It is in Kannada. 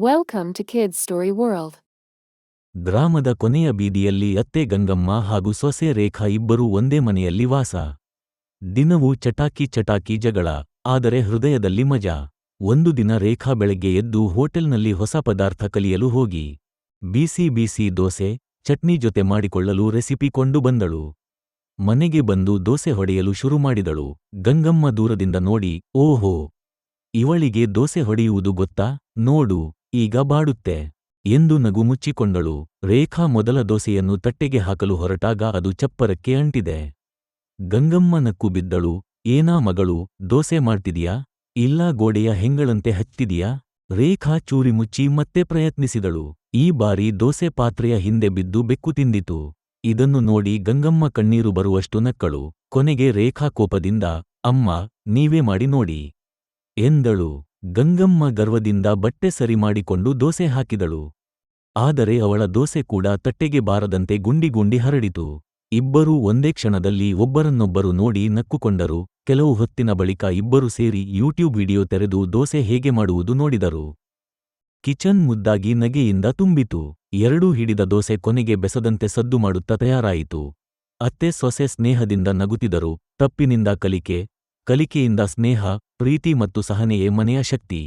Welcome to Kids Story World. ಗ್ರಾಮದ ಕೊನೆಯ ಬೀದಿಯಲ್ಲಿ ಅತ್ತೆ ಗಂಗಮ್ಮ ಹಾಗೂ ಸೊಸೆ ರೇಖಾ ಇಬ್ಬರೂ ಒಂದೇ ಮನೆಯಲ್ಲಿ ವಾಸ. ದಿನವೂ ಚಟಾಕಿ ಜಗಳ, ಆದರೆ ಹೃದಯದಲ್ಲಿ ಮಜಾ. ಒಂದು ದಿನ ರೇಖಾ ಬೆಳಗ್ಗೆ ಎದ್ದು ಹೋಟೆಲ್ನಲ್ಲಿ ಹೊಸ ಪದಾರ್ಥ ಕಲಿಯಲು ಹೋಗಿ ಬಿಸಿ ದೋಸೆ, ಚಟ್ನಿ ಜೊತೆ ಮಾಡಿಕೊಳ್ಳಲು ರೆಸಿಪಿ ಕೊಂಡು ಬಂದಳು. ಮನೆಗೆ ಬಂದು ದೋಸೆ ಹೊಡೆಯಲು ಶುರು ಮಾಡಿದಳು. ಗಂಗಮ್ಮ ದೂರದಿಂದ ನೋಡಿ, ಓಹೋ, ಇವಳಿಗೆ ದೋಸೆ ಹೊಡೆಯುವುದು ಗೊತ್ತಾ, ನೋಡು, ಈಗ ಬಾಡುತ್ತೆ ಎಂದು ನಗು ಮುಚ್ಚಿಕೊಂಡಳು. ರೇಖಾ ಮೊದಲ ದೋಸೆಯನ್ನು ತಟ್ಟೆಗೆ ಹಾಕಲು ಹೊರಟಾಗ ಅದು ಚಪ್ಪರಕ್ಕೆ ಅಂಟಿದೆ. ಗಂಗಮ್ಮ ನಕ್ಕು ಬಿದ್ದಳು. ಏನಾ ಮಗಳು, ದೋಸೆ ಮಾಡ್ತಿದೀಯಾ, ಇಲ್ಲ ಗೋಡೆಯ ಹೆಂಗಳಂತೆ ಹಚ್ತಿದೀಯಾ? ರೇಖಾ ಚೂರಿ ಮುಚ್ಚಿ ಮತ್ತೆ ಪ್ರಯತ್ನಿಸಿದಳು. ಈ ಬಾರಿ ದೋಸೆ ಪಾತ್ರೆಯ ಹಿಂದೆ ಬಿದ್ದು ಬೆಕ್ಕು ತಿಂದಿತು. ಇದನ್ನು ನೋಡಿ ಗಂಗಮ್ಮ ಕಣ್ಣೀರು ಬರುವಷ್ಟು ನಕ್ಕಳು. ಕೊನೆಗೆ ರೇಖಾ ಕೋಪದಿಂದ, ಅಮ್ಮ, ನೀವೇ ಮಾಡಿ ನೋಡಿ ಎಂದಳು. ಗಂಗಮ್ಮ ಗರ್ವದಿಂದ ಬಟ್ಟೆ ಸರಿ ಮಾಡಿಕೊಂಡು ದೋಸೆ ಹಾಕಿದಳು. ಆದರೆ ಅವಳ ದೋಸೆ ಕೂಡ ತಟ್ಟೆಗೆ ಬಾರದಂತೆ ಗುಂಡಿ ಹರಡಿತು. ಇಬ್ಬರೂ ಒಂದೇ ಕ್ಷಣದಲ್ಲಿ ಒಬ್ಬರನ್ನೊಬ್ಬರು ನೋಡಿ ನಕ್ಕುಕೊಂಡರು. ಕೆಲವು ಹೊತ್ತಿನ ಬಳಿಕ ಇಬ್ಬರು ಸೇರಿ ಯೂಟ್ಯೂಬ್ ವಿಡಿಯೋ ತೆರೆದು ದೋಸೆ ಹೇಗೆ ಮಾಡುವುದು ನೋಡಿದರು. ಕಿಚನ್ ಮುದ್ದಾಗಿ ನಗೆಯಿಂದ ತುಂಬಿತು. ಎರಡೂ ಹಿಡಿದ ದೋಸೆ ಕೊನೆಗೆ ಬೆಸದಂತೆ ಸದ್ದು ಮಾಡುತ್ತಾ ತಯಾರಾಯಿತು. ಅತ್ತೆ ಸೊಸೆ ಸ್ನೇಹದಿಂದ ನಗುತ್ತಿದ್ದರು. ತಪ್ಪಿನಿಂದ ಕಲಿಕೆ, ಕಲಿಕೆಯಿಂದ ಸ್ನೇಹ, ಪ್ರೀತಿ ಮತ್ತು ಸಹನೆಯೇ ಮನೆಯ ಶಕ್ತಿ.